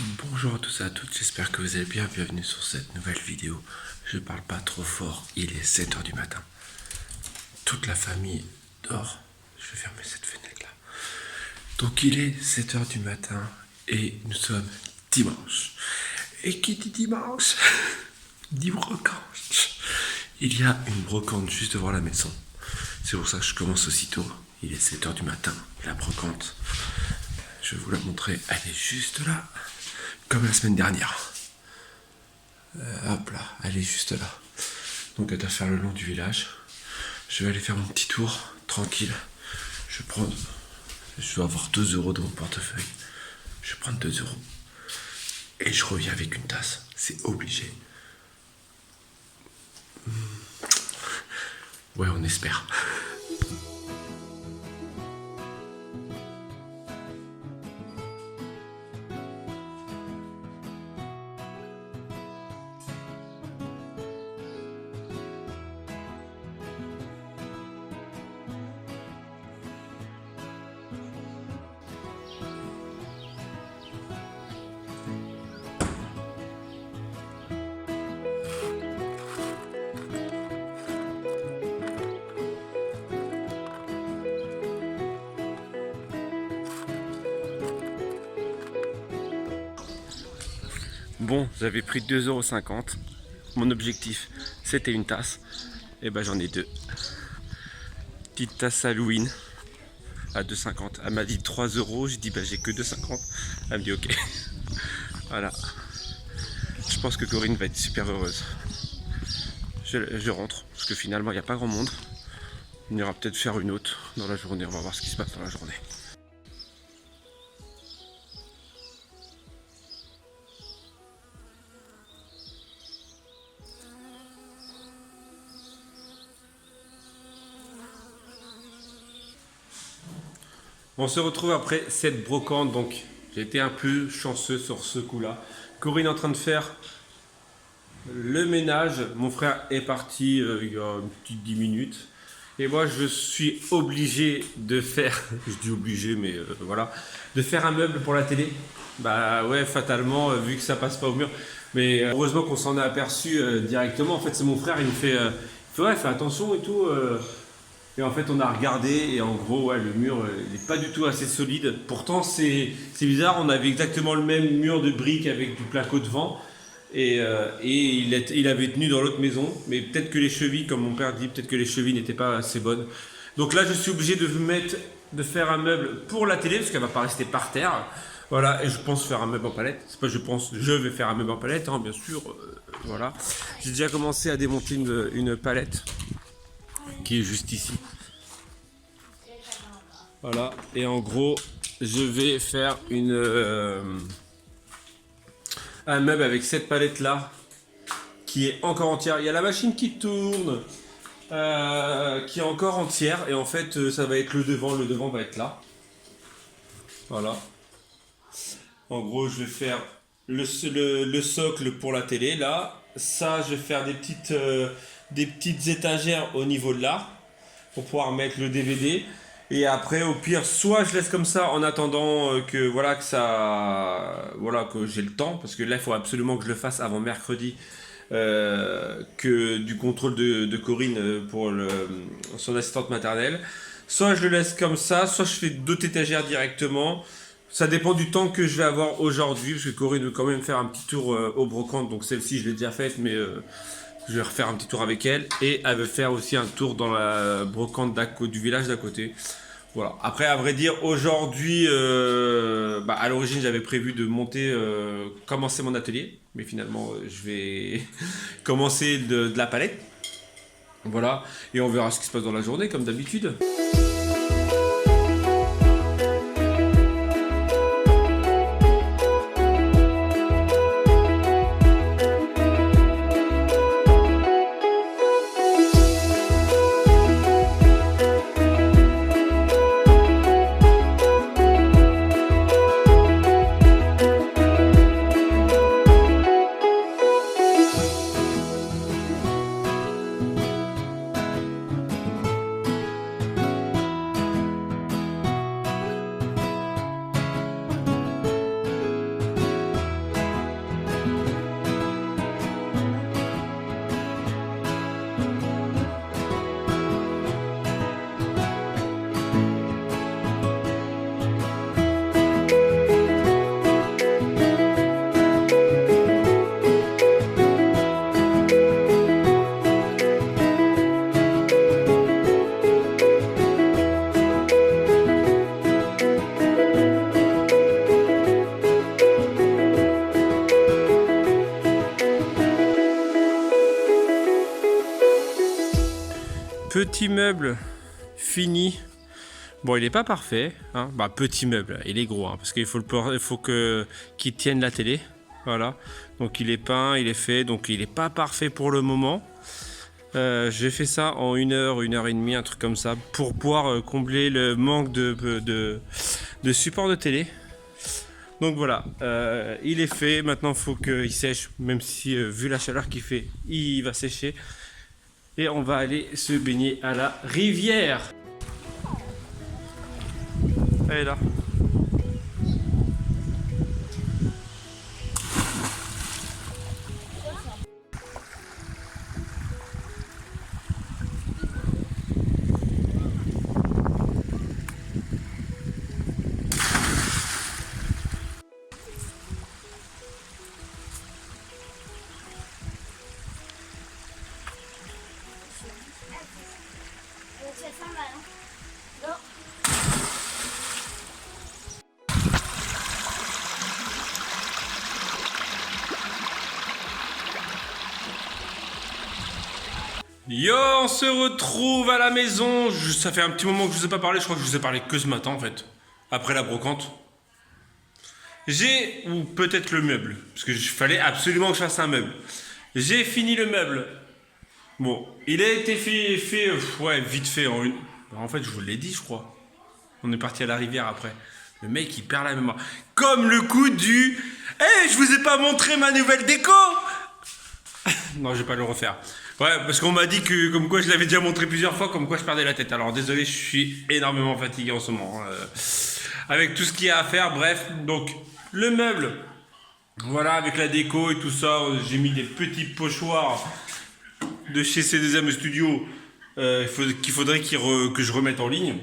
Bonjour à tous et à toutes, j'espère que vous allez bien, bienvenue sur cette nouvelle vidéo. Je parle pas trop fort, il est 7h du matin. Toute la famille dort, je vais fermer cette fenêtre là. Donc il est 7h du matin et nous sommes dimanche. Et qui dit dimanche dit brocante. Il y a une brocante juste devant la maison. C'est pour ça que je commence aussitôt. Il est 7h du matin, la brocante. Je vais vous la montrer, elle est juste là. Comme la semaine dernière. Hop là, elle est juste là. Donc elle doit faire le long du village. Je vais aller faire mon petit tour, tranquille. Je dois avoir 2 euros dans mon portefeuille. Je vais prendre 2 euros. Et je reviens avec une tasse. C'est obligé. Ouais, on espère. Bon, j'avais pris 2,50 €. Mon objectif, c'était une tasse. Et ben j'en ai 2. Petite tasse Halloween à 2,50 €. Elle m'a dit 3 €. J'ai dit bah j'ai que 2,50 €. Elle me dit ok. Voilà. Je pense que Corinne va être super heureuse. Je rentre, parce que finalement il n'y a pas grand monde. On ira peut-être faire une autre dans la journée. On va voir ce qui se passe dans la journée. On se retrouve après cette brocante, donc j'ai été un peu chanceux sur ce coup-là. Corinne est en train de faire le ménage, mon frère est parti il y a une petite 10 minutes. Et moi je suis obligé de faire, je dis obligé mais voilà, de faire un meuble pour la télé. Bah ouais, fatalement, vu que ça passe pas au mur. Mais heureusement qu'on s'en est aperçu directement. En fait c'est mon frère, il me fait, ouais, fais attention et tout. Et en fait, on a regardé et en gros, ouais, le mur, il n'est pas du tout assez solide. Pourtant, c'est bizarre, on avait exactement le même mur de briques avec du placo devant. Il avait tenu dans l'autre maison. Mais peut-être que les chevilles, comme mon père dit, peut-être que les chevilles n'étaient pas assez bonnes. Donc là, je suis obligé de faire un meuble pour la télé, parce qu'elle ne va pas rester par terre. Voilà, et je pense faire un meuble en palette. C'est pas je vais faire un meuble en palette, hein, bien sûr. Voilà. J'ai déjà commencé à démonter une palette qui est juste ici. Voilà, et en gros, je vais faire un meuble avec cette palette là qui est encore entière. Il y a la machine qui tourne, qui est encore entière, et en fait, ça va être le devant va être là. Voilà. En gros, je vais faire le socle pour la télé là. Ça, je vais faire des petites étagères au niveau de là pour pouvoir mettre le DVD. Et après, au pire, soit je laisse comme ça en attendant que voilà que j'ai le temps, parce que là, il faut absolument que je le fasse avant mercredi, que du contrôle de Corinne pour son assistante maternelle. Soit je le laisse comme ça, soit je fais d'autres étagères directement. Ça dépend du temps que je vais avoir aujourd'hui, parce que Corinne veut quand même faire un petit tour au brocante, donc celle-ci je l'ai déjà faite, mais je vais refaire un petit tour avec elle. Et elle veut faire aussi un tour dans la brocante du village d'à côté. Voilà. Après, à vrai dire, aujourd'hui, à l'origine, j'avais prévu de commencer mon atelier. Mais finalement, je vais commencer de la palette. Voilà. Et on verra ce qui se passe dans la journée, comme d'habitude. petit meuble fini. Bon, il n'est pas parfait, hein. Bah, petit meuble, il est gros, hein, parce qu'il faut qu'il tienne la télé. Voilà, donc il est peint, il est fait, donc il n'est pas parfait pour le moment. J'ai fait ça en 1 heure, 1 heure et demie, un truc comme ça, pour pouvoir combler le manque de support de télé. Donc voilà, il est fait, maintenant il faut qu'il sèche, même si vu la chaleur qu'il fait, il va sécher. Et on va aller se baigner à la rivière. Elle est là. Yo, on se retrouve à la maison. Ça fait un petit moment que je vous ai pas parlé. Je crois que je vous ai parlé que ce matin en fait. Après la brocante. Ou peut-être le meuble. Parce que fallait absolument que je fasse un meuble. J'ai fini le meuble. Bon, il a été fait ouais, vite fait en une. En fait, je vous l'ai dit, je crois. On est parti à la rivière après. Le mec, il perd la mémoire. Comme le coup du. Je vous ai pas montré ma nouvelle déco. Non, je vais pas le refaire. Ouais, parce qu'on m'a dit que comme quoi je l'avais déjà montré plusieurs fois, comme quoi je perdais la tête. Alors désolé, je suis énormément fatigué en ce moment. Avec tout ce qu'il y a à faire, bref. Donc, le meuble. Voilà, avec la déco et tout ça. J'ai mis des petits pochoirs de chez C2M Studio qu'il faudrait que je remette en ligne.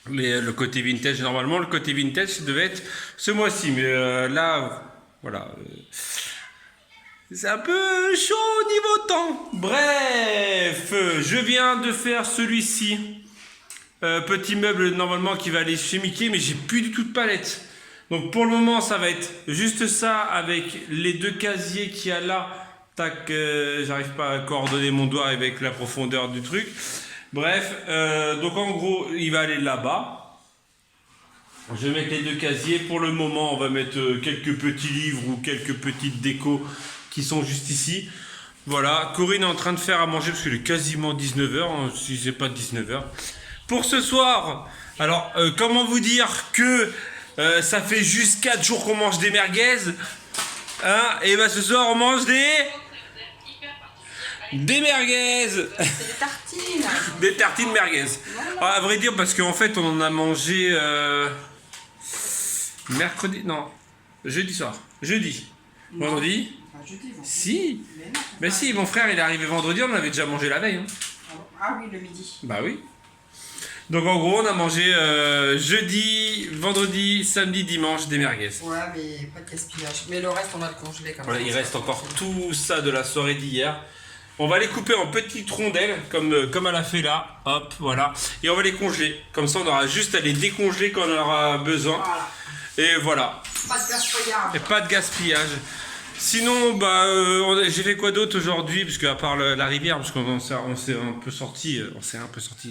Mais le côté vintage, normalement, le côté vintage, ça devait être ce mois-ci. Mais là, voilà. C'est un peu chaud niveau temps. Bref, je viens de faire celui-ci. Petit meuble normalement qui va aller chez Mickey, mais j'ai plus du tout de palette. Donc pour le moment, ça va être juste ça avec les 2 casiers qu'il y a là. Tac, j'arrive pas à coordonner mon doigt avec la profondeur du truc. Bref, donc en gros, il va aller là-bas. Je vais mettre les 2 casiers. Pour le moment, on va mettre quelques petits livres ou quelques petites décos qui sont juste ici. Voilà, Corinne est en train de faire à manger parce qu'il est quasiment 19h, hein, si c'est pas 19h. Pour ce soir, alors comment vous dire que ça fait juste 4 jours qu'on mange des merguez, hein, et bah ce soir on mange des merguez. C'est des tartines. Des tartines merguez. À vrai dire, parce qu'en fait on en a mangé mercredi, non, jeudi soir, jeudi, non. Vendredi. Jeudi, Si. Mais non. Si, mon frère il est arrivé vendredi, on avait déjà mangé la veille. Hein. Ah oui, le midi. Bah oui. Donc en gros on a mangé jeudi, vendredi, samedi, dimanche des merguez. Ouais, mais pas de gaspillage. Mais le reste on va le congeler quand même. Voilà, il reste encore tout ça de la soirée d'hier. On va les couper en petites rondelles comme elle a fait là. Hop, voilà. Et on va les congeler. Comme ça on aura juste à les décongeler quand on en aura besoin. Voilà. Et voilà. Pas de gaspillage. Et pas de gaspillage. Sinon, bah, j'ai fait quoi d'autre aujourd'hui? Parce qu'à part la rivière, parce qu'on s'est un peu sorti,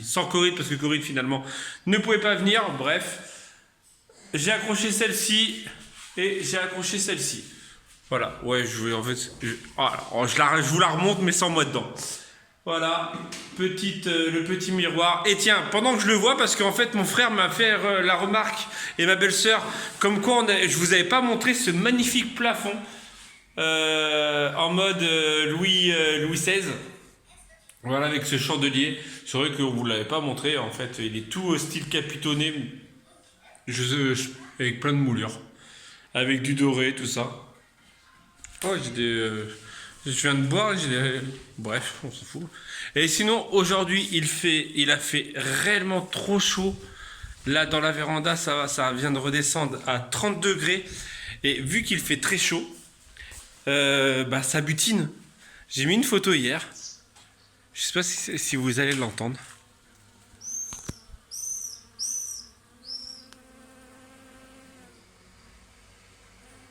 sans Corinne, parce que Corinne finalement ne pouvait pas venir. Bref, j'ai accroché celle-ci et j'ai accroché celle-ci. Voilà, ouais, je vous la remonte, mais sans moi dedans. Voilà, le petit miroir. Et tiens, pendant que je le vois, parce qu'en fait mon frère m'a fait la remarque, et ma belle-sœur, comme quoi je vous avais pas montré ce magnifique plafond. En mode Louis XVI, voilà, avec ce chandelier. C'est vrai que vous ne l'avez pas montré, en fait il est tout style capitonné, avec plein de moulures, avec du doré, tout ça. Oh, je viens de boire, bref, on s'en fout. Et sinon aujourd'hui il a fait réellement trop chaud. Là dans la véranda ça vient de redescendre à 30 degrés, et vu qu'il fait très chaud, bah ça butine. J'ai mis une photo hier. Je sais pas si vous allez l'entendre.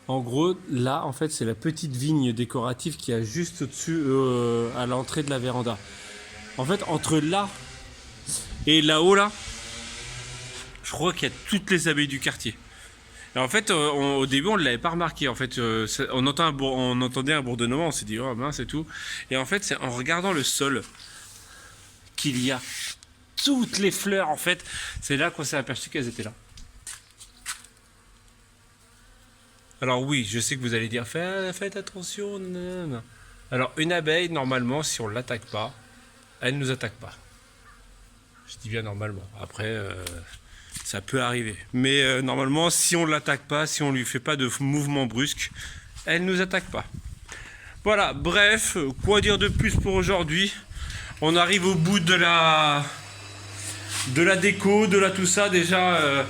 En gros, là, en fait, c'est la petite vigne décorative qui a juste au-dessus, à l'entrée de la véranda. En fait, entre là Et là-haut, là, je crois qu'il y a toutes les abeilles du quartier. Et en fait, au début, on ne l'avait pas remarqué. En fait, on entendait un bourdonnement, on s'est dit, oh mince et tout. Et en fait, c'est en regardant le sol qu'il y a toutes les fleurs, en fait. C'est là qu'on s'est aperçu qu'elles étaient là. Alors oui, je sais que vous allez dire, faites attention. Nanana. Alors, une abeille, normalement, si on ne l'attaque pas, elle ne nous attaque pas. Je dis bien normalement. Après, ça peut arriver. Mais normalement, si on ne l'attaque pas, si on ne lui fait pas de mouvement brusque, elle ne nous attaque pas. Voilà, bref, quoi dire de plus pour aujourd'hui? On arrive au bout de la déco, de la tout ça. Déjà,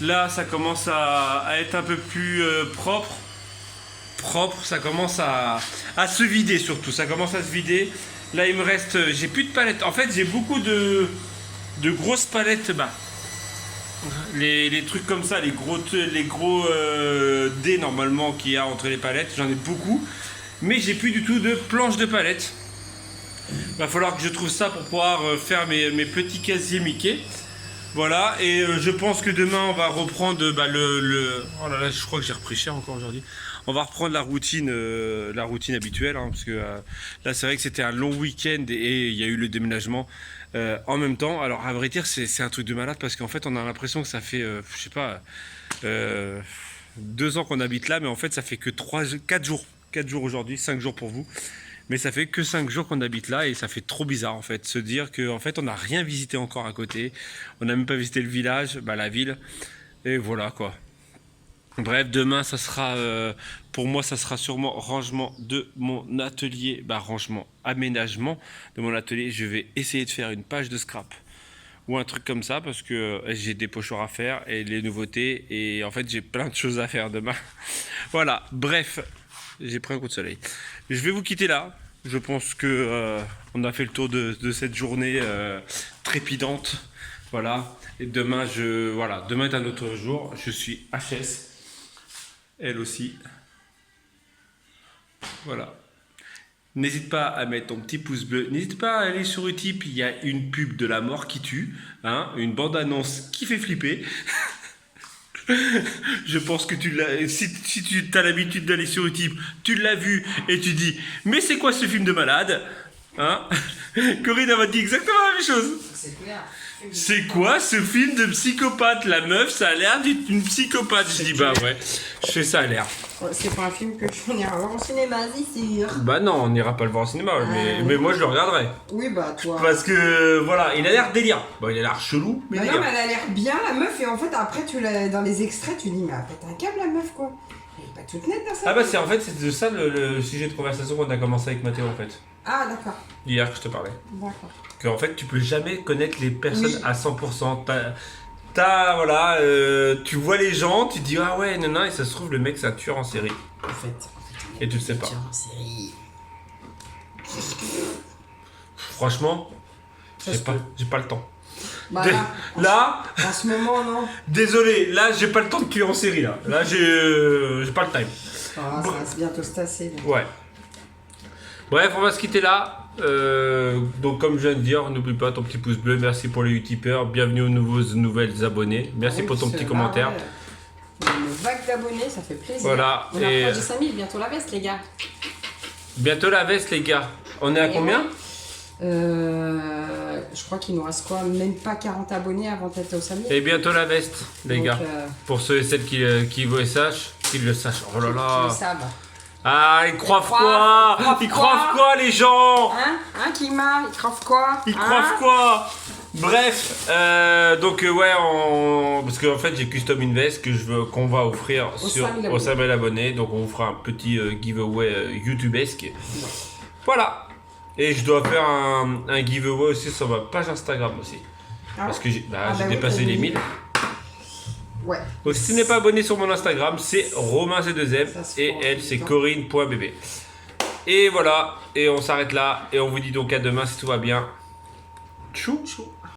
là, ça commence à être un peu plus propre, ça commence à se vider surtout, ça commence à se vider. Là il me reste, j'ai plus de palettes, en fait j'ai beaucoup de grosses palettes, les trucs comme ça, les gros dés normalement qu'il y a entre les palettes, j'en ai beaucoup, mais j'ai plus du tout de planches de palettes. Va falloir que je trouve ça pour pouvoir faire mes petits casiers Mickey. Voilà, et je pense que demain on va reprendre oh là là, je crois que j'ai repris cher encore aujourd'hui. On va reprendre la routine habituelle, hein, parce que là c'est vrai que c'était un long week-end et il y a eu le déménagement en même temps. Alors à vrai dire c'est un truc de malade parce qu'en fait on a l'impression que ça fait, je sais pas, 2 ans qu'on habite là, mais en fait ça fait que 4 jours aujourd'hui, 5 jours pour vous. Mais ça fait que 5 jours qu'on habite là et ça fait trop bizarre en fait, se dire qu'en fait on n'a rien visité encore à côté, on n'a même pas visité le village, la ville, et voilà quoi. Bref, demain ça sera, pour moi ça sera sûrement rangement de mon atelier, rangement, aménagement de mon atelier. Je vais essayer de faire une page de scrap ou un truc comme ça parce que j'ai des pochoirs à faire et les nouveautés et en fait j'ai plein de choses à faire demain. Voilà, bref. J'ai pris un coup de soleil. Je vais vous quitter là. Je pense que on a fait le tour de cette journée trépidante. Voilà. Et demain, demain est un autre jour. Je suis HS. Elle aussi. Voilà. N'hésite pas à mettre ton petit pouce bleu. N'hésite pas à aller sur Utip. Il y a une pub de la mort qui tue. Hein, une bande-annonce qui fait flipper. Je pense que tu l'as. Si tu as l'habitude d'aller sur YouTube, tu l'as vu et tu dis mais c'est quoi ce film de malade, hein? Corinne m'a dit exactement la même chose. C'est clair. C'est quoi ce film de psychopathe? La meuf, ça a l'air d'être une psychopathe. Je dis bah ouais, je fais ça à l'air. C'est pas un film que on ira voir au cinéma, c'est sûr. Bah non, on n'ira pas le voir au cinéma, mais moi je le regarderai. Oui toi. Parce que voilà, il a l'air délire. Bon, il a l'air chelou, mais non, délire. mais elle a l'air bien la meuf et en fait après dans les extraits tu dis mais elle pète un câble la meuf quoi. Elle est pas toute nette dans ça. Ah c'est en fait c'est de ça le sujet de conversation qu'on a commencé avec Mathéo en fait. Ah d'accord. Hier que je te parlais. D'accord. Qu'en fait tu peux jamais connaître les personnes à 100%. Voilà, tu vois les gens, tu te dis ah ouais non et ça se trouve le mec c'est un tueur en série. En fait et tu le sais pas. Tueur en série. Franchement, j'ai pas le temps. Là, en ce moment non. Désolé, là j'ai pas le temps de tuer en série là. Là j'ai pas le time. Ça va bientôt se tasser. Ouais. Bref, on va se quitter là. Donc comme je viens de dire, n'oublie pas ton petit pouce bleu, merci pour les utipeurs, bienvenue aux nouvelles abonnés, merci pour ton petit commentaire. Une vague d'abonnés, ça fait plaisir. Voilà. On approche des 5000, bientôt la veste les gars. Bientôt la veste les gars. On est à combien? Je crois qu'il nous reste quoi, même pas 40 abonnés avant d'être au 5000. Et bientôt la veste les gars. Pour ceux et celles qui le sachent, qu'ils le sachent. Oh là là. Qui le savent. Ah, ils croient quoi? Ils croient quoi les gens? Hein Kima? Ils croient quoi? Ils croient quoi? Bref, donc ouais, parce qu'en fait j'ai custom une veste qu'on va offrir aux 5000 abonnés. Donc on vous fera un petit giveaway youtubesque. Ouais. Voilà. Et je dois faire un giveaway aussi sur ma page Instagram aussi. Parce que j'ai dépassé les 1000. Ouais. Donc si tu n'es pas abonné sur mon Instagram, c'est Romain C2M et elle c'est Corinne.bb. Et voilà, et on s'arrête là et on vous dit donc à demain si tout va bien. Tchou.